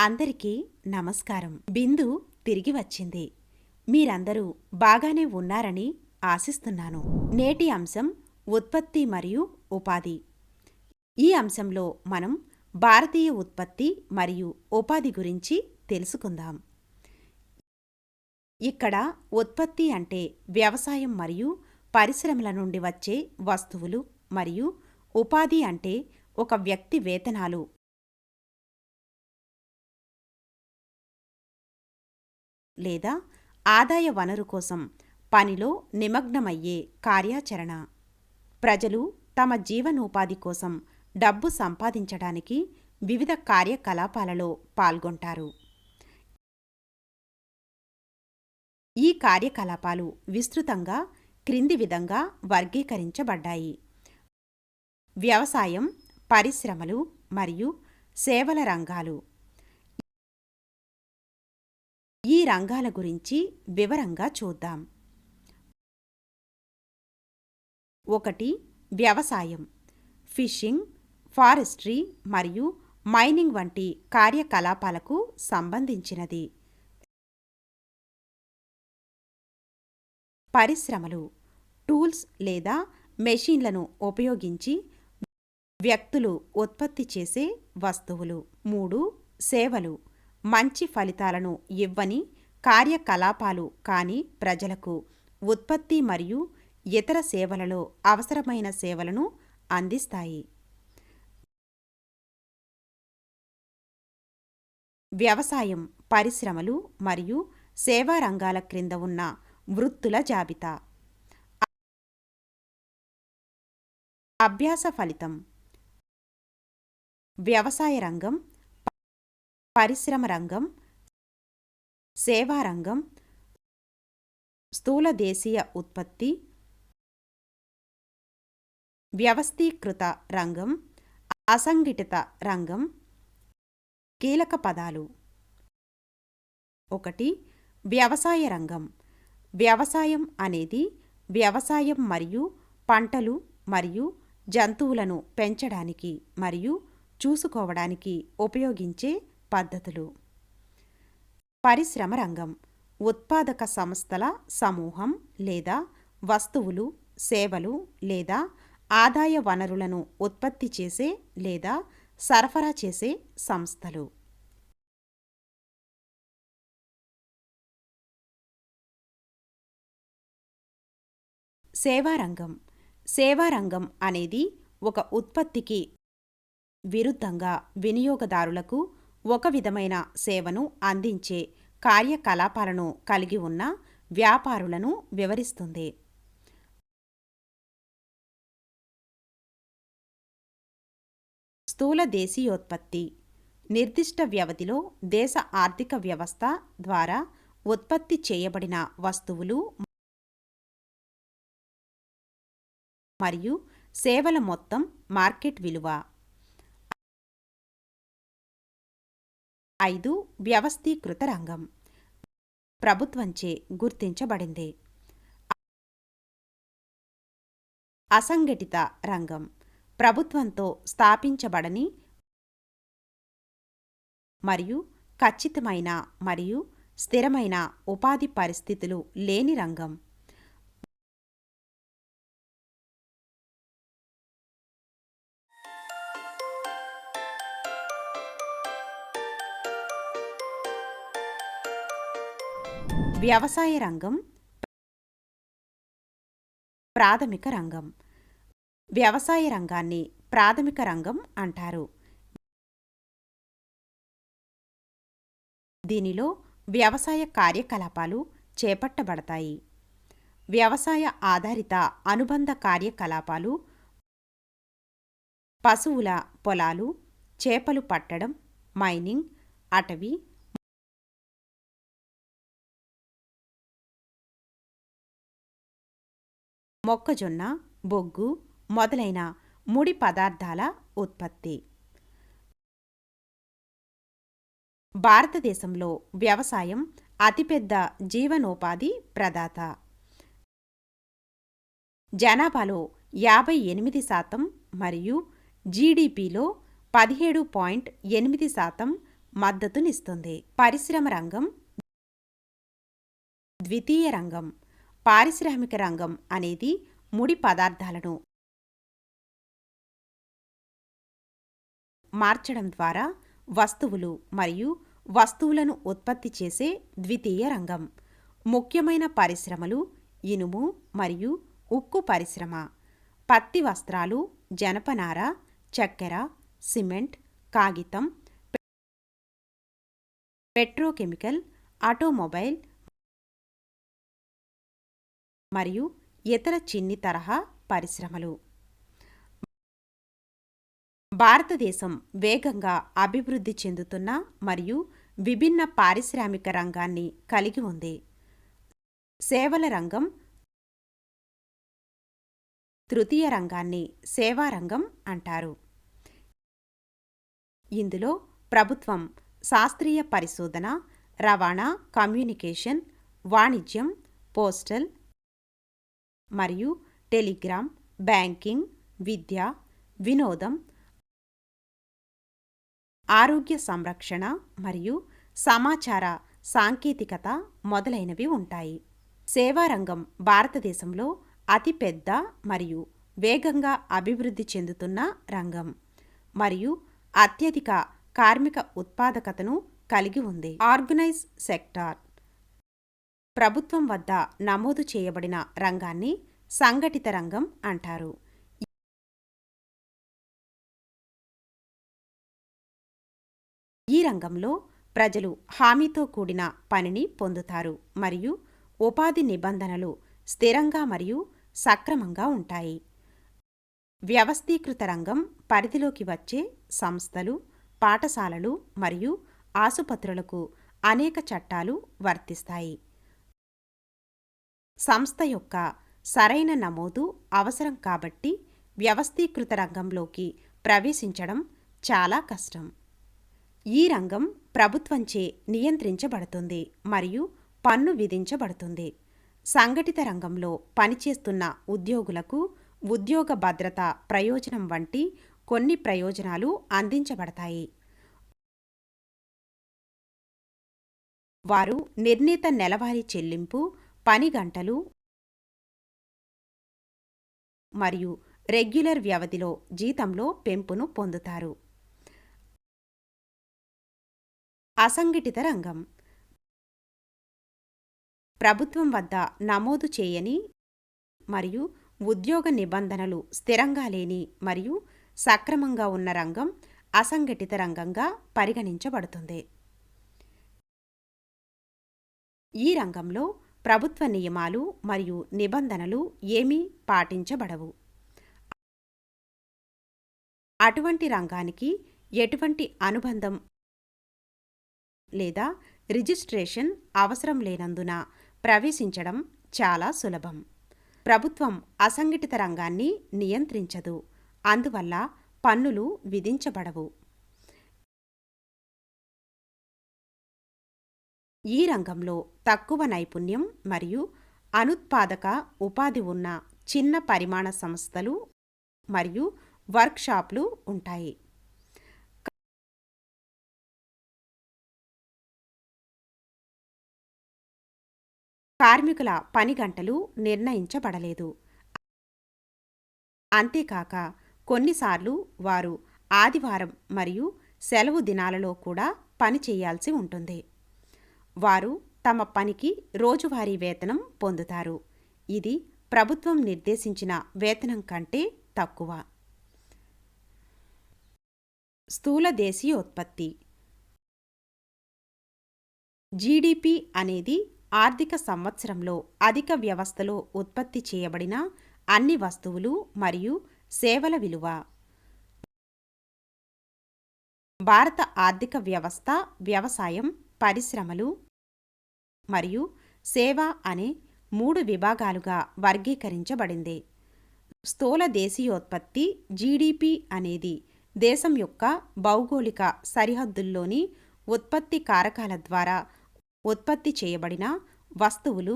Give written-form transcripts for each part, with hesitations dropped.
అందరికీ నమస్కారం. బిందు తిరిగి వచ్చింది. మీరందరూ బాగానే ఉన్నారని ఆశిస్తున్నాను. నేటి అంశం ఉత్పత్తి మరియు ఉపాధి. ఈ అంశంలో మనం భారతీయ ఉత్పత్తి మరియు ఉపాధి గురించి తెలుసుకుందాం. ఇక్కడ ఉత్పత్తి అంటే వ్యవసాయం మరియు పరిశ్రమల నుండి వచ్చే వస్తువులు మరియు ఉపాధి అంటే ఒక వ్యక్తి వేతనాలు లేదా ఆదాయ వనరు కోసం పనిలో నిమగ్నమయ్యే కార్యాచరణ. ప్రజలు తమ జీవనోపాధి కోసం డబ్బు సంపాదించడానికి వివిధ కార్యకలాపాలలో పాల్గొంటారు. ఈ కార్యకలాపాలు విస్తృతంగా క్రింది విధంగా వర్గీకరించబడ్డాయి: వ్యవసాయం, పరిశ్రమలు మరియు సేవల రంగాలు. ఈ రంగాల గురించి వివరంగా చూద్దాం. 1. వ్యవసాయం. ఫిషింగ్, ఫారెస్ట్రీ మరియు మైనింగ్ వంటి కార్యకలాపాలకు సంబంధించినది. పరిశ్రమలు. టూల్స్ లేదా మెషీన్లను ఉపయోగించి వ్యక్తులు ఉత్పత్తి చేసే వస్తువులు. 3. సేవలు. మంచి ఫలితాలను ఇవ్వని కార్యకలాపాలు కానీ ప్రజలకు ఉత్పత్తి మరియు ఇతర సేవలలో అవసరమైన సేవలను అందిస్తాయి. వ్యవసాయం, పరిశ్రమలు మరియు సేవా రంగాల క్రింద ఉన్న వృత్తుల జాబితా. అభ్యాస ఫలితం. వ్యవసాయ రంగం, పరిశ్రమ రంగం, సేవా రంగం, స్థూల దేశీయ ఉత్పత్తి, వ్యవస్థీకృత రంగం, అసంఘటిత రంగం. కీలక పదాలు. 1. వ్యవసాయ రంగం. వ్యవసాయం అనేది వ్యవసాయం మరియు పంటలు మరియు జంతువులను పెంచడానికి మరియు చూసుకోవడానికి ఉపయోగించే పద్ధతులు. పరిశ్రమ రంగం. ఉత్పాదక సంస్థల సమూహం లేదా వస్తువులు, సేవలు లేదా ఆదాయ వనరులను ఉత్పత్తి చేసే లేదా సరఫరా చేసే సంస్థలు. సేవా రంగం. సేవా రంగం అనేది ఒక ఉత్పత్తికి విరుద్ధంగా వినియోగదారులకు ఒక విధమైన సేవను అందించే కార్యకలాపాలను కలిగి ఉన్న వ్యాపారులను వివరిస్తుంది. స్థూల దేశీయోత్పత్తి. నిర్దిష్ట వ్యవధిలో దేశ ఆర్థిక వ్యవస్థ ద్వారా ఉత్పత్తి చేయబడిన వస్తువులు మరియు సేవల మొత్తం మార్కెట్ విలువ. 5. వ్యవస్థీకృత రంగం. ప్రభుత్వంచే గుర్తించబడింది. అసంఘటిత రంగం. ప్రభుత్వంతో స్థాపించబడని మరియు ఖచ్చితమైన మరియు స్థిరమైన ఉపాధి పరిస్థితులు లేని రంగం. వ్యవసాయ రంగం ప్రాథమిక రంగం. వ్యవసాయ రంగాన్ని ప్రాథమిక రంగం అంటారు. దీనిలో వ్యవసాయ కార్యకలాపాలు చేపట్టబడతాయి. వ్యవసాయ ఆధారిత అనుబంధ కార్యకలాపాలు పశువుల పొలాలు, చేపలు పట్టడం, మైనింగ్, అటవీ, మొక్కజొన్న, బొగ్గు మొదలైన ముడి పదార్థాల ఉత్పత్తి. భారతదేశంలో వ్యవసాయం అతిపెద్ద జీవనోపాధి ప్రదాత. జనాభాలో 58% మరియు జీడీపీలో 17.8% మద్దతునిస్తుంది. పరిశ్రమ రంగం, ద్వితీయ రంగం. పారిశ్రామిక రంగం అనేది ముడి పదార్థాలను మార్చడం ద్వారా వస్తువులు మరియు వస్తువులను ఉత్పత్తి చేసే ద్వితీయ రంగం. ముఖ్యమైన పరిశ్రమలు ఇనుము మరియు ఉక్కు పరిశ్రమ, పత్తి వస్త్రాలు, జనపనార, చక్కెర, సిమెంట్, కాగితం, పెట్రోకెమికల్, ఆటోమొబైల్ మరియు ఇతర చిన్ని తరహా పరిశ్రమలు. భారతదేశం వేగంగా అభివృద్ధి చెందుతున్న మరియు విభిన్న పారిశ్రామిక రంగాన్ని కలిగి ఉంది. సేవల రంగం, తృతీయ రంగాన్ని సేవా రంగం అంటారు. ఇందులో ప్రభుత్వం శాస్త్రీయ పరిశోధన, రవాణా, కమ్యూనికేషన్, వాణిజ్యం, పోస్టల్ మరియు టెలిగ్రామ్, బ్యాంకింగ్, విద్య, వినోదం, ఆరోగ్య సంరక్షణ మరియు సమాచార సాంకేతికత మొదలైనవి ఉంటాయి. సేవారంగం భారతదేశంలో అతిపెద్ద మరియు వేగంగా అభివృద్ధి చెందుతున్న రంగం మరియు అత్యధిక కార్మిక ఉత్పాదకతను కలిగి ఉంది. ఆర్గనైజ్ సెక్టార్ ప్రభుత్వం వద్ద నమోదు చేయబడిన రంగాన్ని సంఘటిత రంగం అంటారు. ఈ రంగంలో ప్రజలు హామీతో కూడిన పనిని పొందుతారు మరియు ఉపాధి నిబంధనలు స్థిరంగా మరియు సక్రమంగా ఉంటాయి. వ్యవస్థీకృత రంగం పరిధిలోకి వచ్చే సంస్థలు, పాఠశాలలు మరియు ఆసుపత్రులకు అనేక చట్టాలు వర్తిస్తాయి. సంస్థ యొక్క సరైన నమోదు అవసరం కాబట్టి వ్యవస్థీకృత రంగంలోకి ప్రవేశించడం చాలా కష్టం. ఈ రంగం ప్రభుత్వంచే నియంత్రించబడుతుంది మరియు పన్ను విధించబడుతుంది. సంఘటిత రంగంలో పనిచేస్తున్న ఉద్యోగులకు ఉద్యోగ భద్రత ప్రయోజనం వంటి కొన్ని ప్రయోజనాలు అందించబడతాయి. వారు నిర్ణీత నెలవారీ చెల్లింపు, పని గంటలు మరియు రెగ్యులర్ వ్యవధిలో జీతంలో పెంపును పొందుతారు. అసంఘటిత రంగం ప్రభుత్వం వద్ద నమోదు చేయని మరియు ఉద్యోగ నిబంధనలు స్థిరంగా లేని మరియు సక్రమంగా ఉన్న రంగం అసంఘటిత రంగంగా పరిగణించబడుతుంది. ఈ రంగంలో ప్రభుత్వ నియమాలు మరియు నిబంధనలు ఏమీ పాటించబడవు. అటువంటి రంగానికి ఎటువంటి అనుబంధం లేదా రిజిస్ట్రేషన్ అవసరం లేనందున ప్రవేశించడం చాలా సులభం. ప్రభుత్వం అసంఘటిత రంగాన్ని నియంత్రించదు, అందువల్ల పన్నులు విధించబడవు. ఈ రంగంలో తక్కువ నైపుణ్యం మరియు అనుత్పాదక ఉపాధి ఉన్న చిన్న పరిమాణ సంస్థలు మరియు వర్క్షాప్లు ఉంటాయి. కార్మికుల పని గంటలు నిర్ణయించబడలేదు. అంతేకాక కొన్నిసార్లు వారు ఆదివారం మరియు సెలవు దినాలలో కూడా పని చేయాల్సి ఉంటుంది. వారు తమ పనికి రోజువారీ వేతనం పొందుతారు. ఇది ప్రభుత్వం నిర్దేశించిన వేతనం కంటే తక్కువ. స్థూల దేశీయోత్పత్తి జీడిపి అనేది ఆర్థిక సంవత్సరంలో అధిక వ్యవస్థలో ఉత్పత్తి చేయబడిన అన్ని వస్తువులు మరియు సేవల విలువ. భారత ఆర్థిక వ్యవస్థ వ్యవసాయం, పరిశ్రమలు మరియు సేవ అనే 3 విభాగాలుగా వర్గీకరించబడింది. స్థూల దేశీయోత్పత్తి జీడిపి అనేది దేశం యొక్క భౌగోళిక సరిహద్దుల్లోని ఉత్పత్తి కారకాల ద్వారా ఉత్పత్తి చేయబడిన వస్తువులు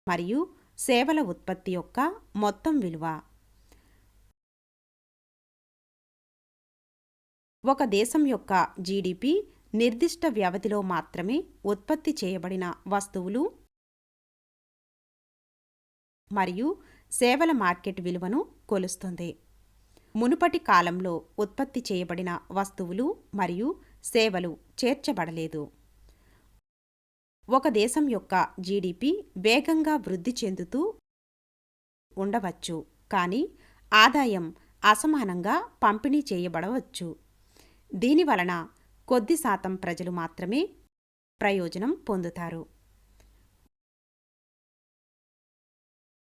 మరియు సేవల ఉత్పత్తి యొక్క మొత్తం విలువ. ఒక దేశం యొక్క జీడిపి నిర్దిష్ట వ్యవధిలో మాత్రమే ఉత్పత్తి చేయబడిన వస్తువులు మరియు సేవల మార్కెట్ విలువను కొలుస్తుంది. మునుపటి కాలంలో ఉత్పత్తి చేయబడిన వస్తువులు మరియు సేవలు చేర్చబడలేదు. ఒక దేశం యొక్క జీడిపి వేగంగా వృద్ధి చెందుతూ ఉండవచ్చు, కానీ ఆదాయం అసమానంగా పంపిణీ చేయబడవచ్చు. దీనివలన కొద్ది శాతం ప్రజలు మాత్రమే ప్రయోజనం పొందుతారు.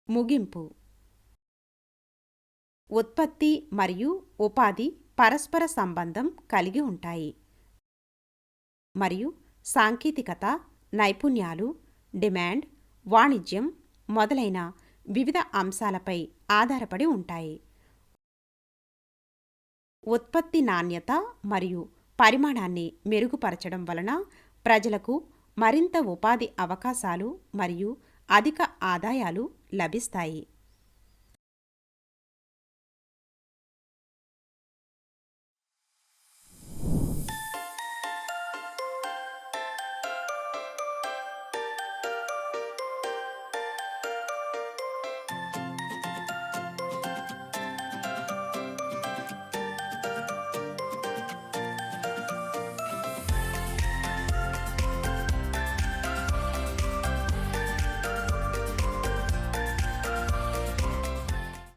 ముగింపు. ఉత్పత్తి మరియు ఉపాధి పరస్పర సంబంధం కలిగి ఉంటాయి మరియు సాంకేతికత, నైపుణ్యాలు, డిమాండ్, వాణిజ్యం మొదలైన వివిధ అంశాలపై ఆధారపడి ఉంటాయి. ఉత్పత్తి నాణ్యత మరియు పరిమాణాన్ని మెరుగుపరచడం వలన ప్రజలకు మరింత ఉపాధి అవకాశాలు మరియు అధిక ఆదాయాలు లభిస్తాయి.